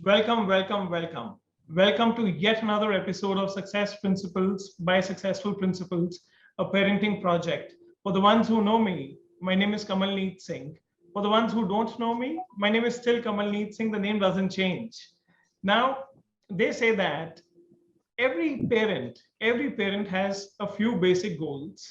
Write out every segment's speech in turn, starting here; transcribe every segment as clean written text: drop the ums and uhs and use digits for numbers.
Welcome, welcome, welcome. Welcome to yet another episode of Success Principles by Successful Principles, a parenting project. For the ones who know me, my name is Kamalneet Singh. For the ones who don't know me, my name is still Kamalneet Singh. The name doesn't change. Now, they say that every parent has a few basic goals.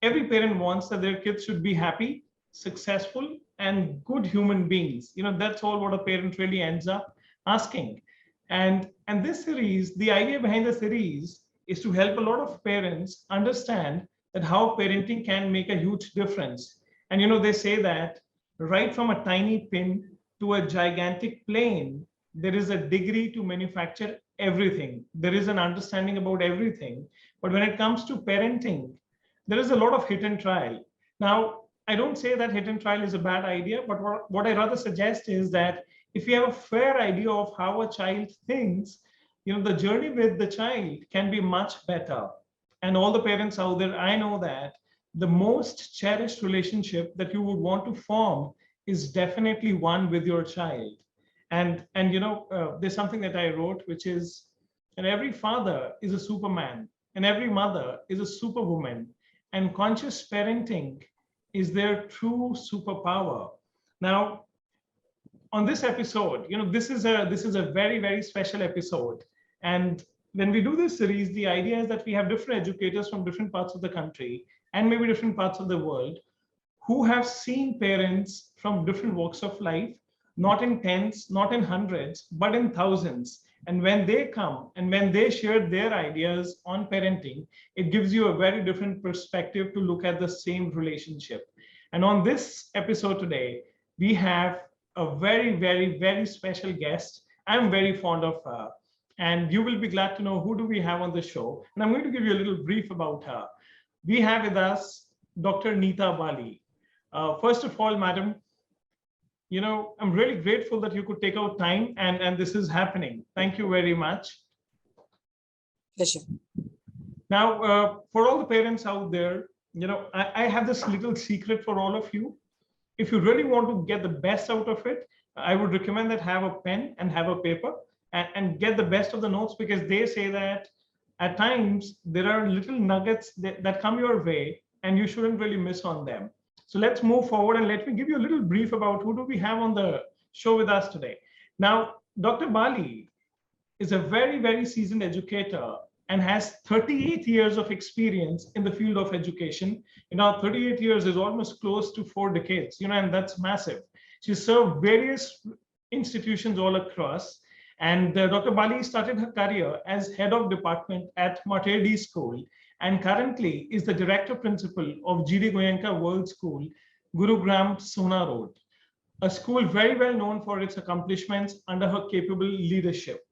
Every parent wants that their kids should be happy, successful, and good human beings. That's all what a parent really ends up asking. And this series, the idea behind the series is to help a lot of parents understand that how parenting can make a huge difference. And they say that right from a tiny pin to a gigantic plane, there is a degree to manufacture everything. There is an understanding about everything. But when it comes to parenting, there is a lot of hit and trial. Now, I don't say that hit and trial is a bad idea, but what I rather suggest is that if you have a fair idea of how a child thinks, the journey with the child can be much better. And all the parents out there, I know that the most cherished relationship that you would want to form is definitely one with your child. And there's something that I wrote, which is, and every father is a superman, and every mother is a superwoman, and conscious parenting is their true superpower. Now, on this episode, this is a very, very special episode. And when we do this series, the idea is that we have different educators from different parts of the country and maybe different parts of the world who have seen parents from different walks of life, not in tens, not in hundreds, but in thousands. And when they come and when they share their ideas on parenting, it gives you a very different perspective to look at the same relationship. And on this episode today, we have a very, very, very special guest. I'm very fond of her. And you will be glad to know who do we have on the show. And I'm going to give you a little brief about her. We have with us Dr. Neeta Bali. First of all, madam, I'm really grateful that you could take out time and this is happening. Thank you very much. Pleasure. Now, for all the parents out there, I have this little secret for all of you. If you really want to get the best out of it, I would recommend that have a pen and have a paper and get the best of the notes, because they say that at times there are little nuggets that come your way and you shouldn't really miss on them. So let's move forward and let me give you a little brief about who do we have on the show with us today. Now, Dr. Bali is a very, very seasoned educator and has 38 years of experience in the field of education. 38 years is almost close to 4 decades, and that's massive. She served various institutions all across. And Dr. Bali started her career as head of department at Materdi School, and currently is the director principal of GD Goenka World School, Gurugram, Sohna Road, a school very well known for its accomplishments under her capable leadership.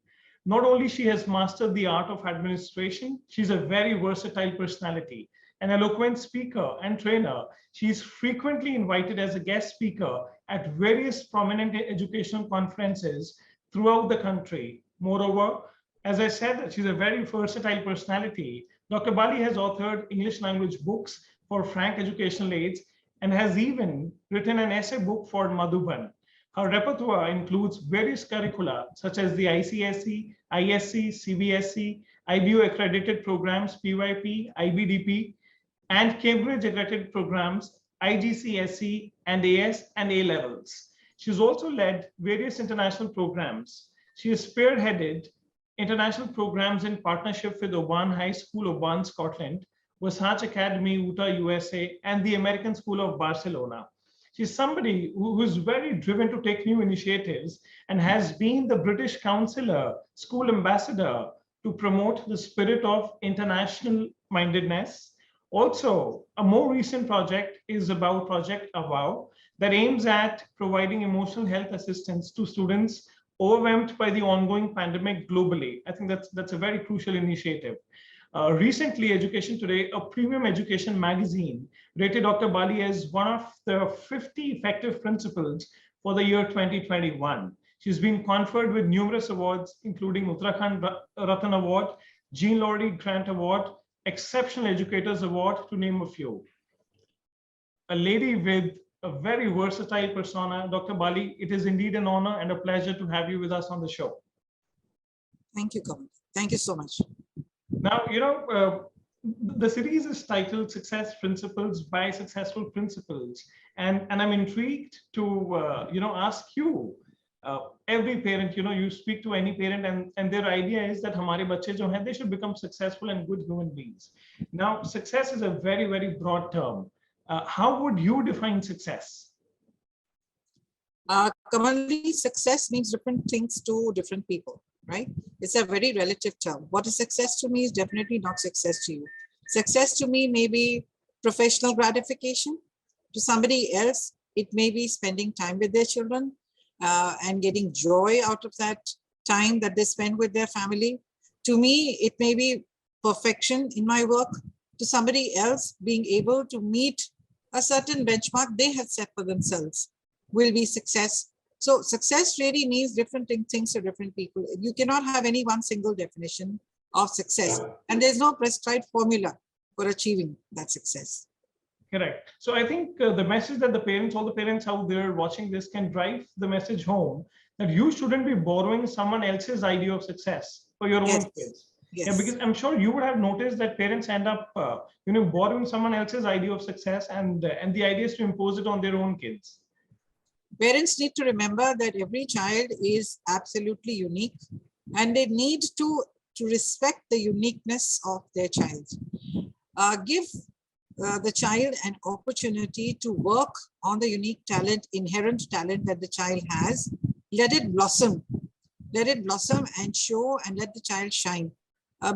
Not only she has mastered the art of administration, she's a very versatile personality, an eloquent speaker and trainer. She is frequently invited as a guest speaker at various prominent educational conferences throughout the country. Moreover, as I said, she's a very versatile personality. Dr. Bali has authored English language books for Frank educational aids and has even written an essay book for Madhuban. Her repertoire includes various curricula such as the ICSE, ISC, CBSE, IBO accredited programs, PYP, IBDP, and Cambridge accredited programs, IGCSE, and AS and A levels. She's also led various international programs. She has spearheaded international programs in partnership with Oban High School, Oban, Scotland, Wasatch Academy, Utah, USA, and the American School of Barcelona. She's somebody who is very driven to take new initiatives and has been the British Counselor, School Ambassador to promote the spirit of international mindedness. Also, a more recent project is about Project Avow that aims at providing emotional health assistance to students overwhelmed by the ongoing pandemic globally. I think that's a very crucial initiative. Recently, Education Today, a premium education magazine, rated Dr. Bali as one of the 50 effective principals for the year 2021. She's been conferred with numerous awards, including Uttarakhand Ratan Award, Jean Lordy Grant Award, Exceptional Educators Award, to name a few. A lady with a very versatile persona. Dr. Bali, it is indeed an honor and a pleasure to have you with us on the show. Thank you, Kamal. Thank you so much. Now, the series is titled Success Principles by Successful Principals. And I'm intrigued to, ask you, every parent, you speak to any parent and their idea is that hamare bacche jo hain, they should become successful and good human beings. Now, success is a very, very broad term. How would you define success? Kamalneet, success means different things to different people, right? It's a very relative term. What is success to me is definitely not success to you. Success to me may be professional gratification. To somebody else, it may be spending time with their children and getting joy out of that time that they spend with their family. To me, it may be perfection in my work. To somebody else, being able to meet a certain benchmark they have set for themselves will be success. So success really means different things to different people. You cannot have any one single definition of success. And there's no prescribed formula for achieving that success. Correct. So I think the message that all the parents out there watching this can drive the message home that you shouldn't be borrowing someone else's idea of success for your own kids. Yes. Yeah, because I'm sure you would have noticed that parents end up, borrowing someone else's idea of success, and the idea is to impose it on their own kids. Parents need to remember that every child is absolutely unique, and they need to respect the uniqueness of their child. Give the child an opportunity to work on the unique talent, inherent talent that the child has. Let it blossom. Let it blossom and show, and let the child shine.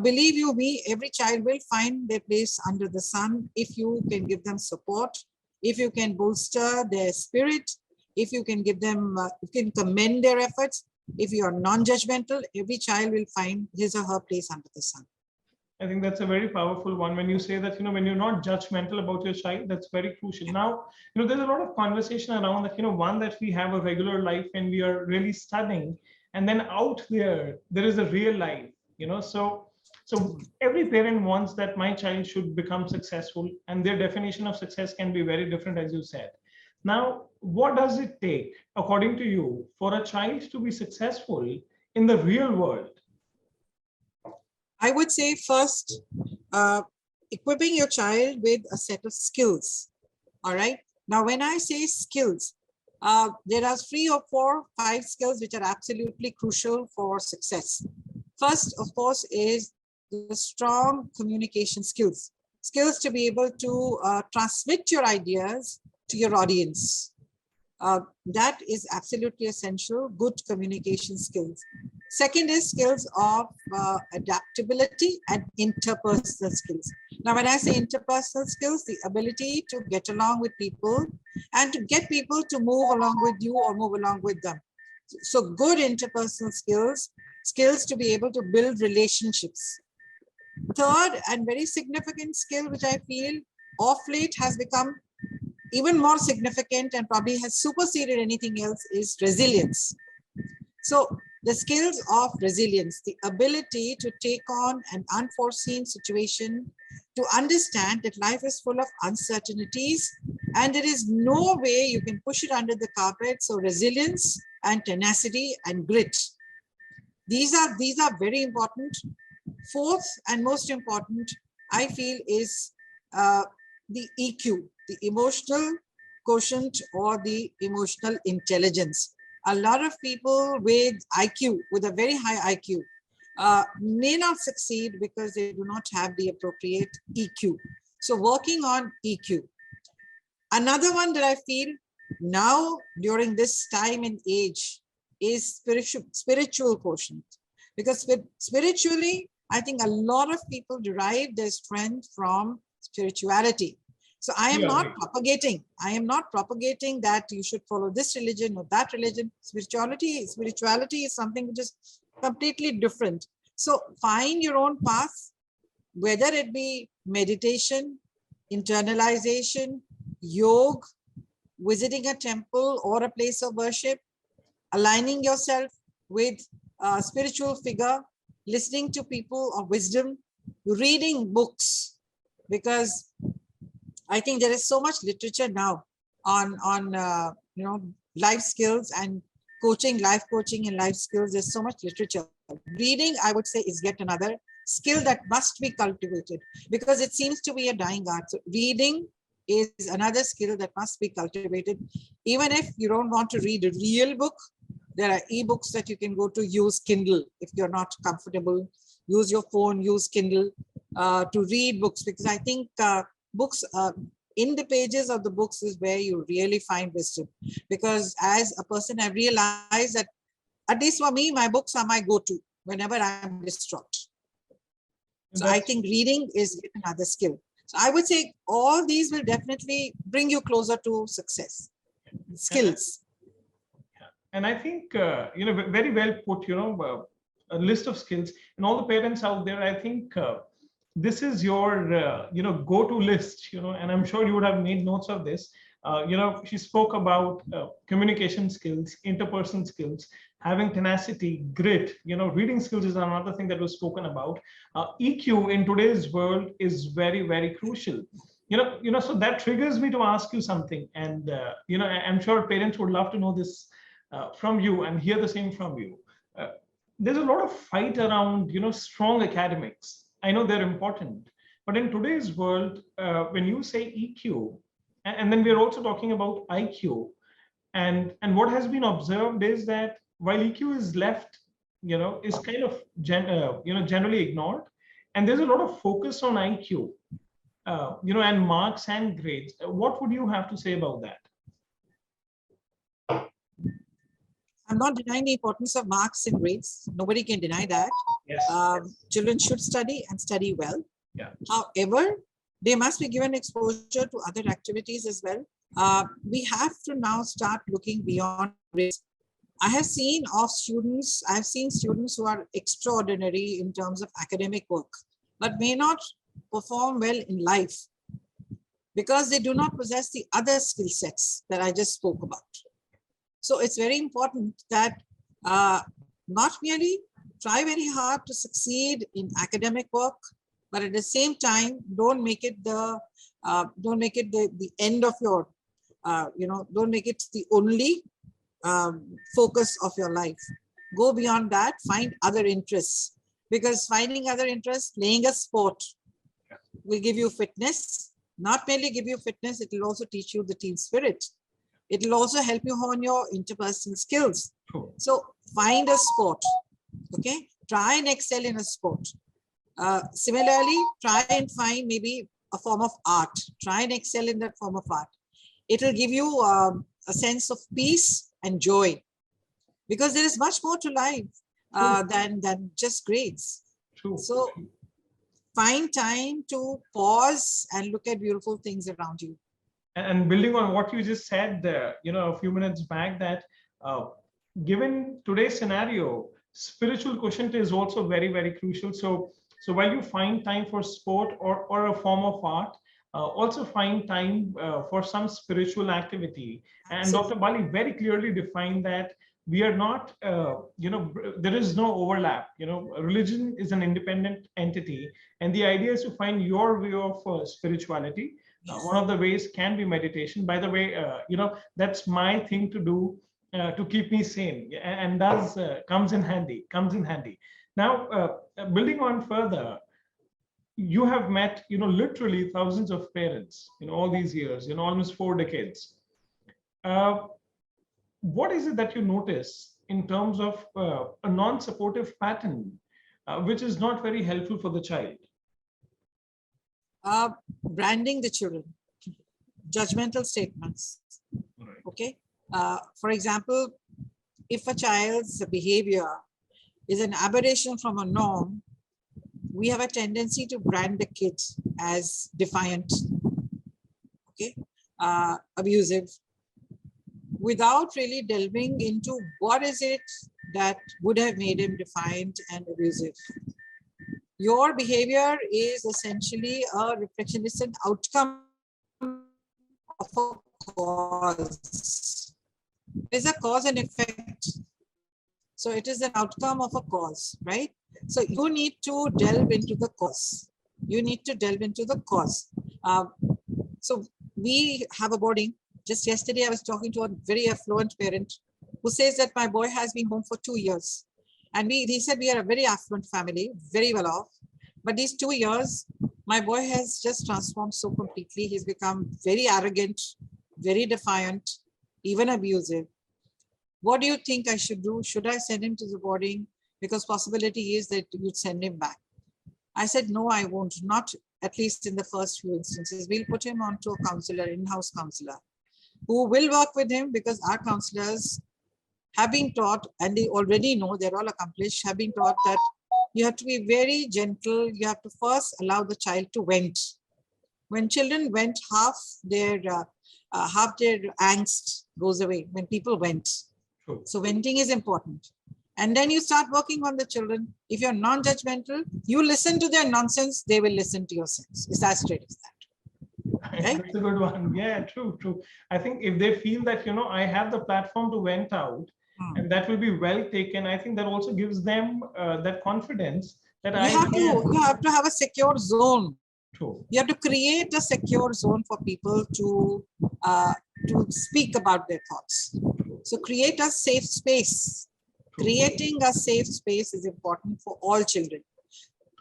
Believe you me, every child will find their place under the sun if you can give them support, if you can bolster their spirit, if you can give them, you can commend their efforts. If you are non-judgmental, every child will find his or her place under the sun. I think that's a very powerful one. When you say that, when you're not judgmental about your child, that's very crucial. Now, there's a lot of conversation around that, one, that we have a regular life and we are really studying. And then out there is a real life, so every parent wants that my child should become successful, and their definition of success can be very different, as you said. Now, what does it take, according to you, for a child to be successful in the real world? I would say first, equipping your child with a set of skills. All right. Now, when I say skills, there are 3 or 4, 5 skills which are absolutely crucial for success. First, of course, is the strong communication skills. Skills to be able to transmit your ideas to your audience. That is absolutely essential, good communication skills. Second is skills of adaptability and interpersonal skills. Now, when I say interpersonal skills, the ability to get along with people and to get people to move along with you or move along with them. So good interpersonal skills, skills to be able to build relationships. Third and very significant skill, which I feel of late has become even more significant and probably has superseded anything else, is resilience. So the skills of resilience, the ability to take on an unforeseen situation, to understand that life is full of uncertainties and there is no way you can push it under the carpet. So resilience and tenacity and grit. These are very important. Fourth and most important, I feel, is the EQ, the emotional quotient or the emotional intelligence. A lot of people with IQ, with a very high IQ, may not succeed because they do not have the appropriate EQ. So working on EQ. Another one that I feel now during this time and age is spiritual quotient. Because spiritually, I think a lot of people derive their strength from spirituality. So I am not propagating that you should follow this religion or that religion. Spirituality is something which is completely different. So find your own path, whether it be meditation, internalization, yoga, visiting a temple or a place of worship, aligning yourself with a spiritual figure, listening to people of wisdom, reading books, because I think there is so much literature now on life skills and coaching, life coaching and life skills. There's so much literature. Reading, I would say, is yet another skill that must be cultivated because it seems to be a dying art. So reading is another skill that must be cultivated. Even if you don't want to read a real book, there are ebooks that you can go to. Use Kindle if you're not comfortable. Use your phone, use Kindle to read books, because I think books, in the pages of the books is where you really find wisdom. Because as a person, I realized that, at least for me, my books are my go-to whenever I'm distraught. So I think reading is another skill. So I would say all these will definitely bring you closer to success. Skills. And I think, very well put, a list of skills. And all the parents out there, I think this is your, go-to list, and I'm sure you would have made notes of this. She spoke about communication skills, interpersonal skills, having tenacity, grit, reading skills is another thing that was spoken about. EQ in today's world is very, very crucial. So that triggers me to ask you something. And, I'm sure parents would love to know this from you and hear the same from you. There's a lot of fight around, strong academics. I know they're important, but in today's world, when you say EQ, and then we're also talking about IQ, and what has been observed is that while EQ is left, is kind of generally ignored, and there's a lot of focus on IQ, and marks and grades. What would you have to say about that? I'm not denying the importance of marks and grades. Nobody can deny that. Yes. Children should study and study well. Yeah. However, they must be given exposure to other activities as well. We have to now start looking beyond grades. I've seen students who are extraordinary in terms of academic work, but may not perform well in life because they do not possess the other skill sets that I just spoke about. So it's very important that not merely try very hard to succeed in academic work, but at the same time, don't make it the end of your, don't make it the only focus of your life. Go beyond that, find other interests, because finding other interests, playing a sport will give you fitness. Not merely give you fitness, it will also teach you the team spirit. It will also help you hone your interpersonal skills. So find a sport, okay? Try and excel in a sport. Similarly, try and find maybe a form of art. Try and excel in that form of art. It will give you a sense of peace and joy, because there is much more to life than just grades. True. So find time to pause and look at beautiful things around you. And building on what you just said, a few minutes back, that given today's scenario, spiritual quotient is also very, very crucial. So while you find time for sport or a form of art, also find time for some spiritual activity. And Dr. Bali very clearly defined that we are not, there is no overlap. Religion is an independent entity, and the idea is to find your way of spirituality. One of the ways can be meditation. By the way, that's my thing to do to keep me sane, and does comes in handy. Now, building on further, you have met, literally thousands of parents, all these years, almost 4 decades. What is it that you notice in terms of a non-supportive pattern, which is not very helpful for the child? Branding the children, judgmental statements. Right. Okay. For example, if a child's behavior is an aberration from a norm, we have a tendency to brand the kid as defiant, okay, abusive, without really delving into what is it that would have made him defiant and abusive. Your behavior is essentially a reflection, it's an outcome of a cause. There's a cause and effect. So it is an outcome of a cause, right? So you need to delve into the cause. You need to delve into the cause. So we have a boarding Just yesterday, I was talking to a very affluent parent who says that my boy has been home for 2 years. And he said we are a very affluent family, very well off. But these 2 years, my boy has just transformed so completely. He's become very arrogant, very defiant, even abusive. What do you think I should do? Should I send him to the boarding? Because possibility is that you'd send him back. I said, no, I won't. Not at least in the first few instances. We'll put him onto a counselor, in-house counselor, who will work with him, because our counselors have been taught, and they already know, they're all accomplished, have been taught that you have to be very gentle. You have to first allow the child to vent. When children vent, half their angst goes away when people vent. True. So venting is important. And then you start working on the children. If you're non-judgmental, you listen to their nonsense, they will listen to your sense. It's as straight as that. Right? That's a good one. Yeah, true. I think if they feel that, I have the platform to vent out, and that will be well taken, I think that also gives them that confidence that you have to have a secure zone. True. You have to create a secure zone for people to speak about their thoughts. So create a safe space. Creating a safe space is important for all children.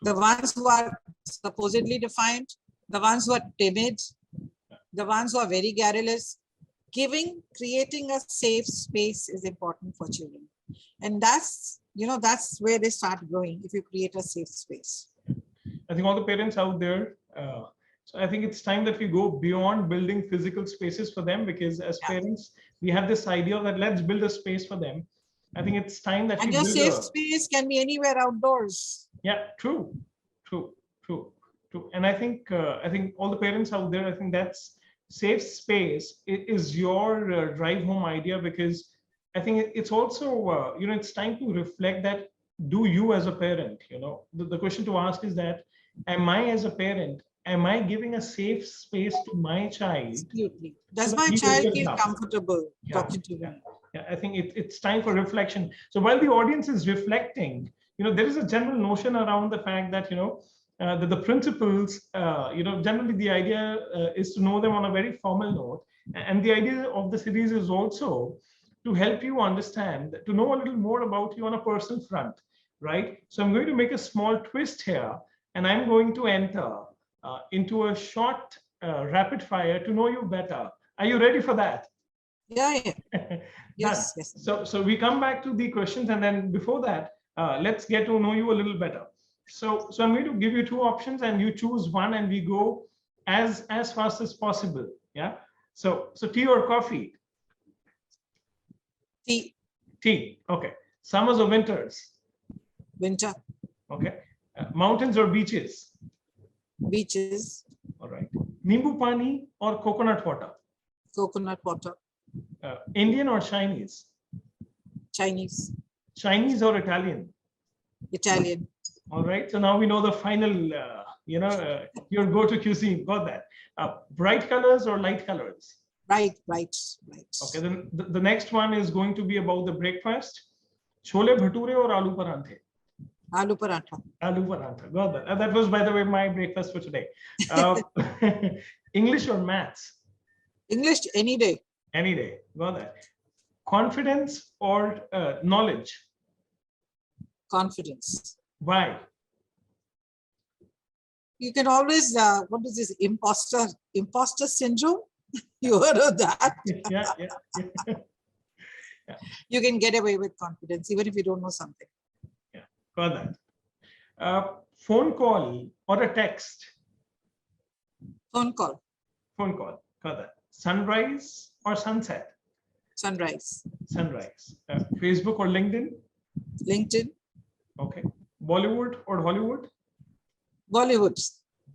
The ones who are supposedly defiant, the ones who are timid, the ones who are very garrulous. Creating a safe space is important for children. And that's where they start growing, if you create a safe space. I think all the parents out there, so I think it's time that we go beyond building physical spaces for them, because as parents, we have this idea that let's build a space for them. I think it's time that and your safe space can be anywhere outdoors. Yeah, true. And I think all the parents out there, I think that's safe space is your drive home idea, because I think it's also it's time to reflect that. Do you as a parent, the question to ask is that, am I as a parent, am I giving a safe space to my child? Absolutely. Does my child feel comfortable talking to me? Yeah, I think it's time for reflection. So while the audience is reflecting, there is a general notion around the fact that, that the principles, generally the idea is to know them on a very formal note. And the idea of the series is also to help you understand, to know a little more about you on a personal front, right? So I'm going to make a small twist here, and I'm going to enter into a short rapid fire to know you better. Are you ready for that? Yeah. Yes. So we come back to the questions, and then before that, let's get to know you a little better. So I'm going to give you two options, and you choose one, and we go as fast as possible. Yeah. So tea or coffee? Tea. Tea. Okay. Summers or winters? Winter. Okay. Mountains or beaches? Beaches. All right. Nimbu pani or coconut water? Coconut water. Indian or Chinese? Chinese. Chinese or Italian? Italian. All right. So now we know the final, your go-to cuisine. Got that. Bright colors or light colors? Bright. Okay. Then the next one is going to be about the breakfast. Chole bhature or aloo paranthe? Aloo paratha. Aloo parantha. Got that. And that was, by the way, my breakfast for today. English or maths? English any day. Any day. Got that. Confidence or knowledge? Confidence. Why? You can always, what is this, imposter syndrome? You heard of that? Yeah. You can get away with confidence, even if you don't know something. Yeah, got that. Phone call or a text? Phone call. Phone call. Got that. Sunrise or sunset? Sunrise. Sunrise. Facebook or LinkedIn? LinkedIn. Okay. Bollywood or Hollywood? Bollywood.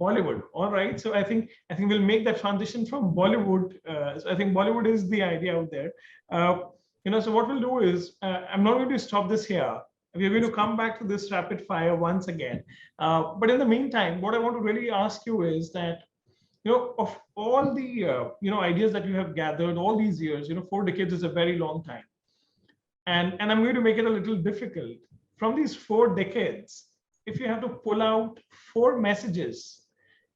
Bollywood. All right. So I think we'll make that transition from Bollywood. So I think Bollywood is the idea out there. So what we'll do is, I'm not going to stop this here. We're going to come back to this rapid fire once again. But in the meantime, what I want to really ask you is that, of all the, ideas that you have gathered all these years, 4 decades is a very long time. And I'm going to make it a little difficult. From these 4 decades, if you have to pull out 4 messages,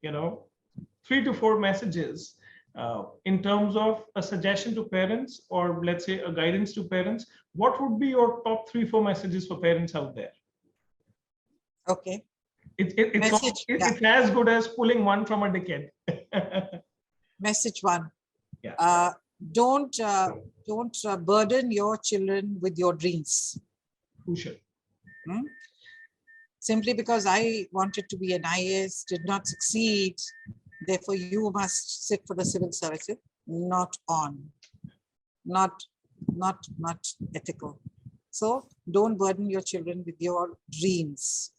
3 to 4 messages in terms of a suggestion to parents, or let's say a guidance to parents, what would be your top 3-4 messages for parents out there? Okay. It's Yeah. it's as good as pulling one from a decade. Message one. Yeah. Don't burden your children with your dreams. Crucial. Simply because I wanted to be an IAS, did not succeed, therefore you must sit for the civil services. Not ethical. So don't burden your children with your dreams.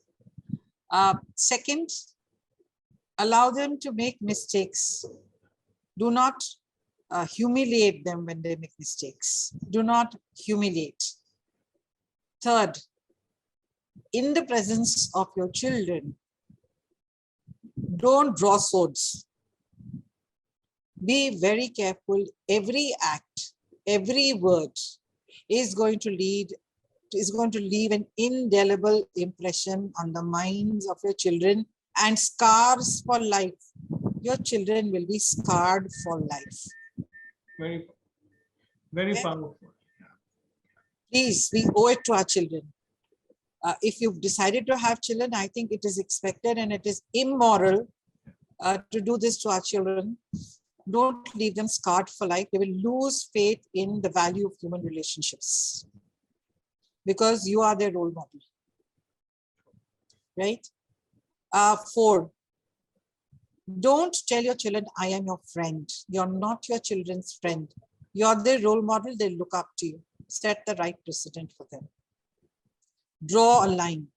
Second, allow them to make mistakes. Do not humiliate them when they make mistakes. Do not humiliate. Third, in the presence of your children, don't draw swords. Be very careful. Every act, every word is going to leave an indelible impression on the minds of your children and scars for life. Your children will be scarred for life. Very, very powerful. Please, we owe it to our children. If you've decided to have children, I think it is expected and it is immoral to do this to our children. Don't leave them scarred for life. They will lose faith in the value of human relationships because you are their role model, right? 4, don't tell your children, I am your friend. You're not your children's friend. You're their role model. They look up to you. Set the right precedent for them. Draw a line.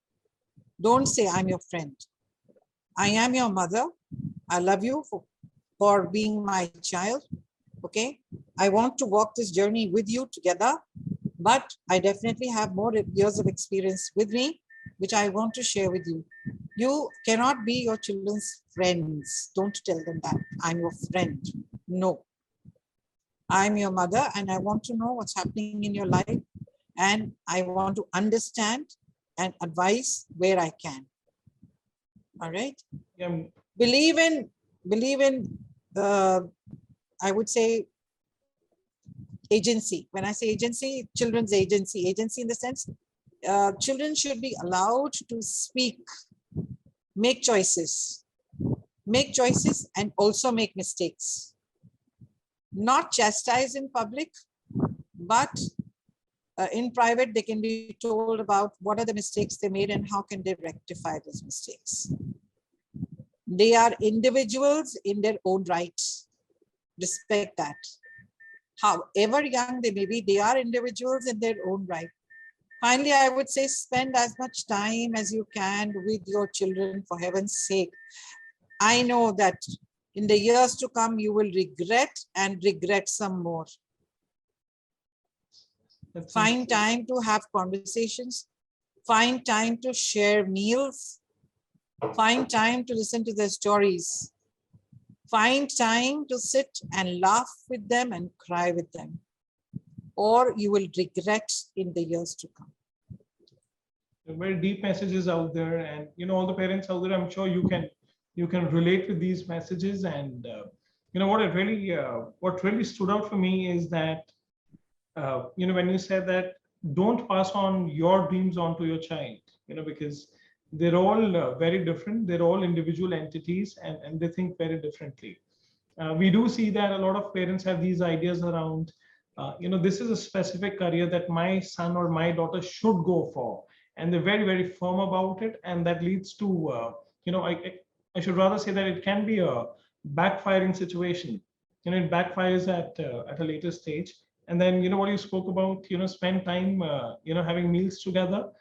Don't say, I'm your friend. I am your mother. I love you for being my child. Okay. I want to walk this journey with you together, but I definitely have more years of experience with me, which I want to share with you. You cannot be your children's friends. Don't tell them that I'm your friend. No. I'm your mother and I want to know what's happening in your life and I want to understand and advise where I can. All right. Yeah. Believe in I would say agency. When I say agency, children's agency in the sense, children should be allowed to speak, make choices and also make mistakes. Not chastised in public, but in private, they can be told about what are the mistakes they made and how can they rectify those mistakes. They are individuals in their own rights. Respect that. However young they may be, they are individuals in their own right. Finally, I would say spend as much time as you can with your children, for heaven's sake. I know that in the years to come, you will regret and regret some more. Find time to have conversations. Find time to share meals. Find time to listen to their stories. Find time to sit and laugh with them and cry with them, or you will regret in the years to come. Very deep messages out there, and all the parents out there, I'm sure you can relate with these messages. And what really stood out for me is that when you said that don't pass on your dreams on to your child, because they're all very different. They're all individual entities, and they think very differently. We do see that a lot of parents have these ideas around, this is a specific career that my son or my daughter should go for. And they're very, very firm about it. And that leads to, I should rather say that it can be a backfiring situation. It backfires at a later stage. And then, what you spoke about, spend time, having meals together.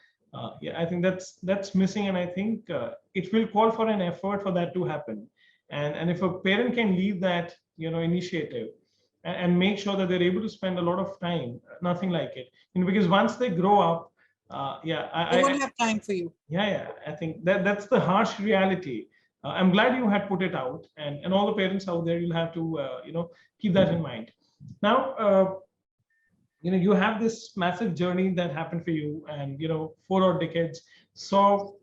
Yeah, I think that's missing. And I think it will call for an effort for that to happen. And if a parent can lead that, initiative and make sure that they're able to spend a lot of time, nothing like it. Because once they grow up, I won't have time for you. Yeah, I think that's the harsh reality. I'm glad you had put it out, and all the parents out there, you'll have to keep that in mind. Now, you have this massive journey that happened for you, and 4 odd decades. So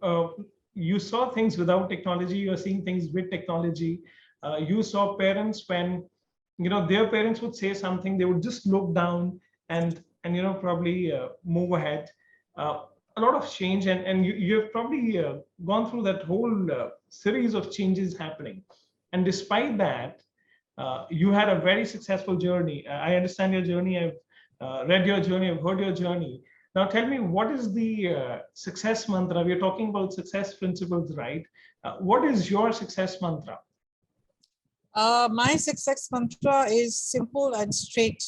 you saw things without technology. You're seeing things with technology. You saw parents when their parents would say something, they would just look down and probably move ahead. A lot of change, and you have probably gone through that whole series of changes happening. And despite that, you had a very successful journey. I understand your journey. I've read your journey. I've heard your journey. Now tell me, what is the success mantra? We're talking about success principles, right? What is your success mantra? My success mantra is simple and straight.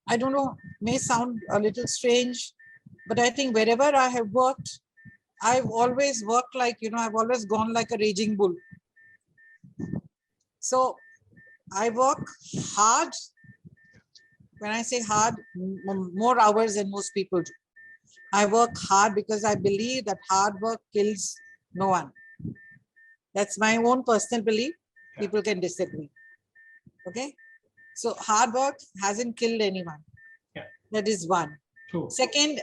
I don't know, may sound a little strange, but I think wherever I have worked, I've always worked like, I've always gone like a raging bull. So I work hard. When I say hard, more hours than most people do. I work hard because I believe that hard work kills no one. That's my own personal belief. People can disagree. Okay. So hard work hasn't killed anyone. Yeah. That is one. True. Second,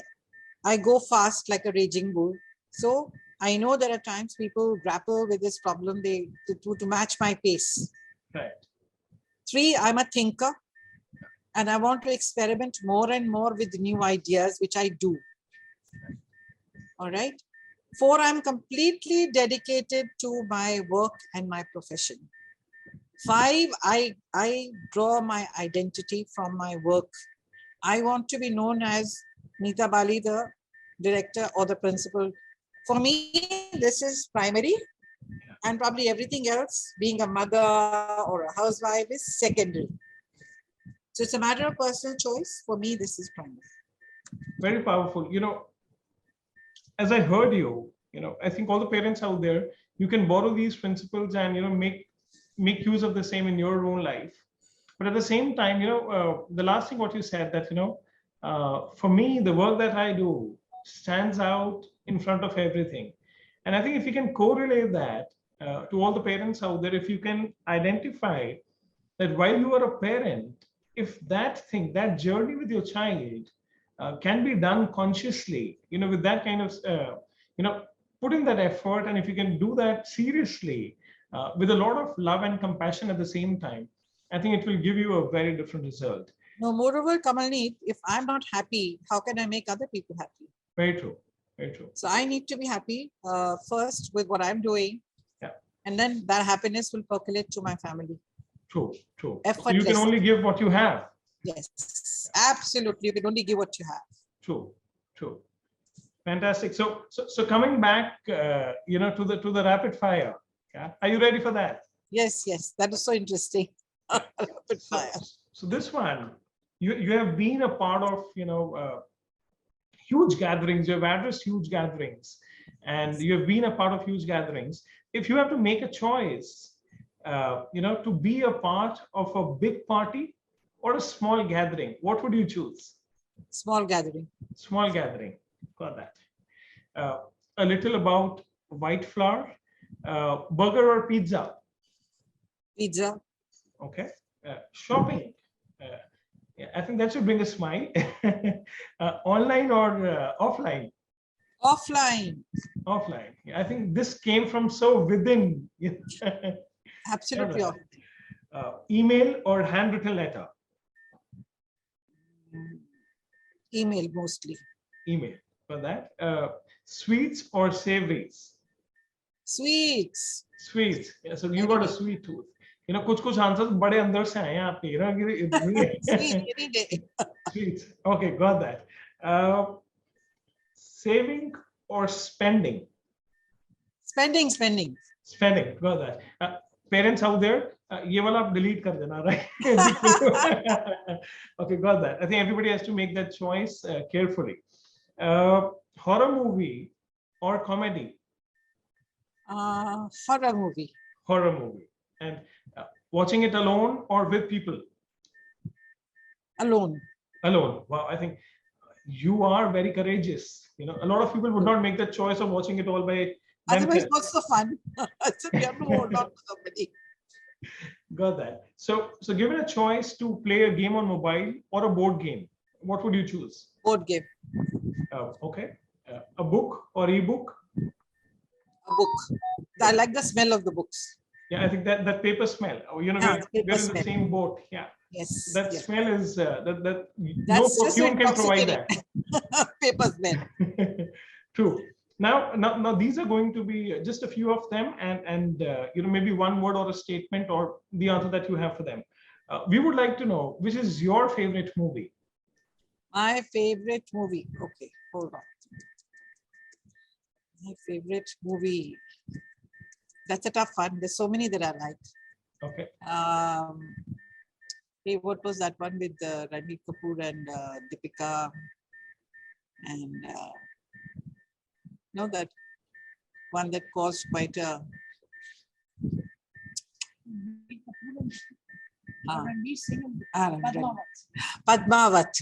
I go fast like a raging bull. So I know there are times people grapple with this problem to match my pace. Right. 3, I'm a thinker and I want to experiment more and more with new ideas, which I do. All right. 4, I'm completely dedicated to my work and my profession. 5, I draw my identity from my work. I want to be known as Neeta Bali, the director or the principal. For me, this is primary, and probably everything else, being a mother or a housewife, is secondary. So it's a matter of personal choice. For me, this is primary. Very powerful. As I heard you, I think all the parents out there, you can borrow these principles and, make use of the same in your own life. But at the same time, the last thing what you said that, for me, the work that I do stands out in front of everything. And I think if you can correlate that to all the parents out there, if you can identify that while you are a parent, if that journey with your child can be done consciously, with that kind of, put in that effort, and if you can do that seriously, with a lot of love and compassion at the same time, I think it will give you a very different result. No, moreover, Kamalneet, if I'm not happy, how can I make other people happy? Very true. Very true. So I need to be happy first with what I'm doing. Yeah. And then that happiness will percolate to my family. True, true. So Effortless. you can only give what you have. Yes, absolutely. You can only give what you have. True, true. Fantastic. So coming back, to the rapid fire. Yeah. Are you ready for that? Yes, yes. That is so interesting. Rapid fire. So this one, you have been a part of, huge gatherings. You have addressed huge gatherings, and you have been a part of huge gatherings. If you have to make a choice, to be a part of a big party or a small gathering, what would you choose? Small gathering. Small gathering. Got that. A little about white flour, burger or pizza? Pizza. Okay. Shopping. Yeah, I think that should bring a smile. Online or offline? Offline. Offline. Yeah, I think this came from so within. Absolutely. Email or handwritten letter? Email mostly. Email. For that. Sweets or savories? Sweets. Sweets. Yeah, so you got a sweet tooth. कुछ answers बड़े अंदर से आए हैं आपके. Sweet any day. Sweets. Okay, got that. Saving or spending? Spending. Spending. Got that. Parents out there, ये वाला आप delete कर देना, right? Okay, got that. I think everybody has to make that choice carefully. Horror movie or comedy? Horror movie. Horror movie. And watching it alone or with people? Alone. Alone. Wow, I think you are very courageous. A lot of people would not make the choice of watching it all by Otherwise, what's the fun? So we have to hold on to somebody. Got that. So given a choice to play a game on mobile or a board game, what would you choose? Board game. Okay. A book or ebook? A book. I like the smell of the books. Yeah, I think that paper smell. Oh, you know, paper we're in the smell. same boat. Yeah. Yes. That yes. smell is that no That's just so perfume can provide that. paper smell. True. Now, these are going to be just a few of them, and you know, maybe one word or a statement or the answer that you have for them. We would like to know which is your favorite movie. My favorite movie. Okay, hold on. My favorite movie. That's a tough one. There's so many that I like. Okay. Hey, what was that one with Ranbir Kapoor and Deepika? And no, that one that caused quite a. Ranbir Singh and Padmavat. Padmavat.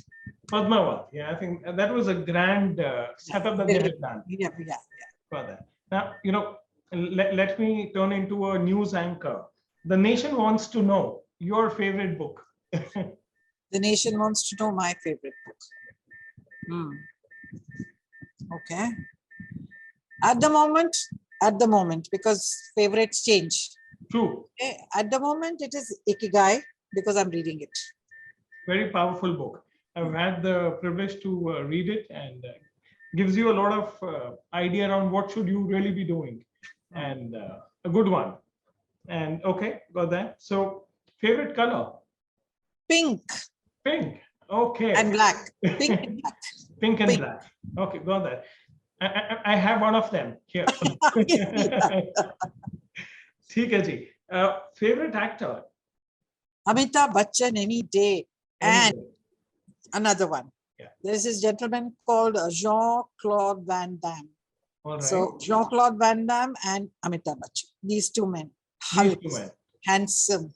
Padmavat. Yeah, I think that was a grand setup that they had done. Yeah. For that. Now, you know, let me turn into a news anchor. The nation wants to know your favorite book. The nation wants to know my favorite book. Okay. At the moment, because favorites change. True. Okay. At the moment, it is Ikigai because I'm reading it. Very powerful book. I've had the privilege to read it, and gives you a lot of idea around what should you really be doing, and a good one. And okay, got that. So favorite color? Pink. Pink. Okay. And black. Pink and black. Pink and black. Okay, got that. I have one of them here. ठीक है जी. Favorite actor? Amitabh Bachchan any day. And another one. Yeah. There's this gentleman called Jean-Claude Van Damme. All right. So Jean-Claude Van Damme and Amitabh Bachchan. These two men. These two men. Handsome.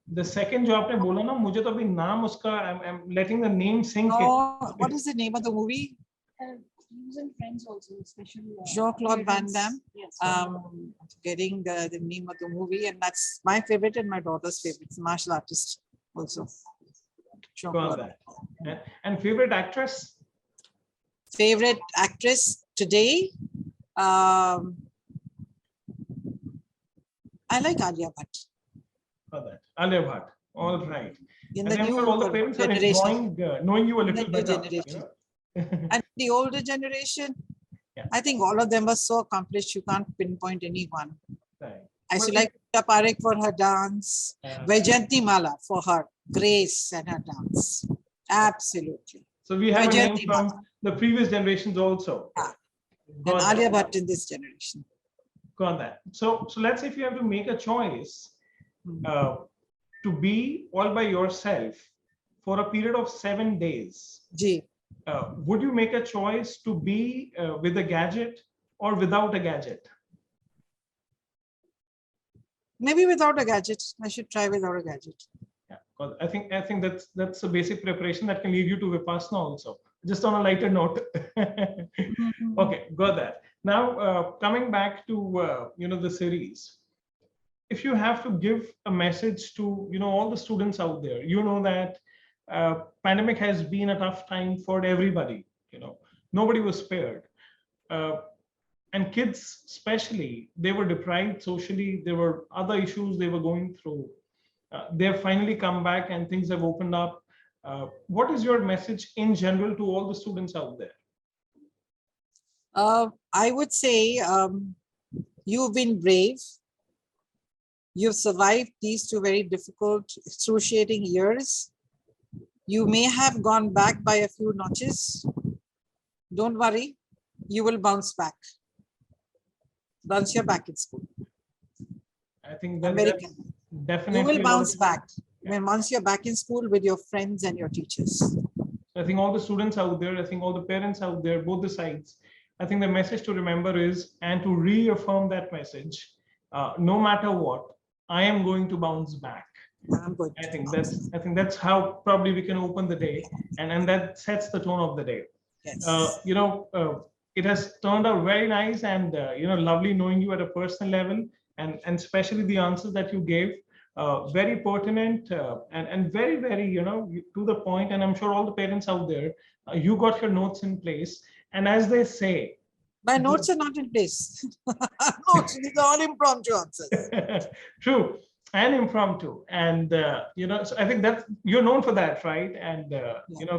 The second जो आपने बोला ना, मुझे तो अभी नाम उसका, I'm letting the name sink in. Oh, what is the name of the movie? He was in Friends also, especially. Jean-Claude Van Damme. Yes. Getting the name of the movie, and that's my favorite and my daughter's favorite. It's a martial artist also. Got that. And favorite actress? Favorite actress today? I like Alia Bhatt. Got that. Alia Bhatt. All right. In And the I'm new sure all the parents are generation. enjoying knowing you a In the little new better. generation. You know? And the older generation, Yeah. I think all of them were so accomplished, you can't pinpoint anyone. Right. I should Well, like Neeta Parekh for her dance, Vaijayanti Mala for her grace and her dance. Absolutely. So we have a name Vaijayanti from Mala. the previous generations also. And Got that. Alia Bhatt in this generation. Got that. So let's say if you have to make a choice to be all by yourself for a period of 7 days, Gee. would you make a choice to be with a gadget or without a gadget? Maybe without a gadget. I should try without a gadget. Yeah, 'cause I think that's a basic preparation that can lead you to Vipassana also. Just on a lighter note. Okay, got that. Now coming back to the series. If you have to give a message to all the students out there, that pandemic has been a tough time for everybody. Nobody was spared. And kids especially, they were deprived socially. There were other issues they were going through. They've finally come back and things have opened up. What is your message in general to all the students out there? I would say you've been brave. You've survived these 2 very difficult, excruciating years. You may have gone back by a few notches. Don't worry, you will bounce back. Once you're back in school. I think that's definitely. You will bounce back once you're back in school with your friends and your teachers. I think all the students out there, I think all the parents out there, both the sides, I think the message to remember is, and to reaffirm that message, no matter what, I am going to bounce back. I think that's how probably we can open the day, and that sets the tone of the day. Yes. It has turned out very nice and lovely knowing you at a personal level, and especially the answers that you gave, very pertinent and very, very to the point. And I'm sure all the parents out there, you got your notes in place, and as they say, My notes are not in place. Notes, these are all impromptu answers. True, and impromptu, and so I think that you're known for that, right? And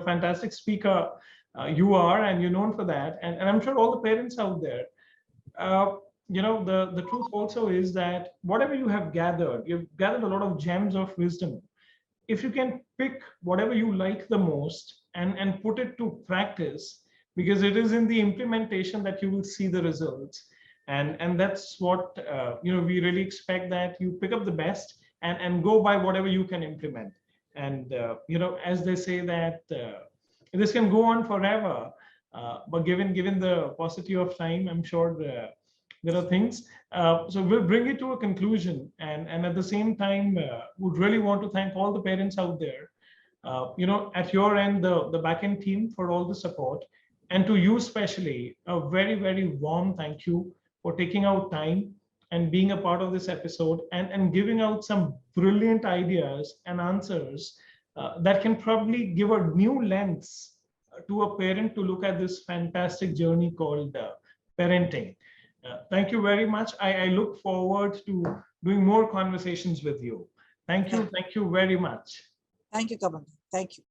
fantastic speaker you are, and you're known for that. And I'm sure all the parents out there, the truth also is that whatever you have gathered, you've gathered a lot of gems of wisdom. If you can pick whatever you like the most and put it to practice, because it is in the implementation that you will see the results. And that's what we really expect, that you pick up the best and go by whatever you can implement. And as they say that this can go on forever, but given the paucity of time, I'm sure there are things. So we'll bring it to a conclusion, and at the same time, would really want to thank all the parents out there, at your end, the backend team, for all the support, and to you especially, a very, very warm thank you for taking out time and being a part of this episode, and giving out some brilliant ideas and answers that can probably give a new lens to a parent to look at this fantastic journey called parenting. Thank you very much. I look forward to doing more conversations with you. Thank you. Thank you very much. Thank you, Kamalneet. Thank you.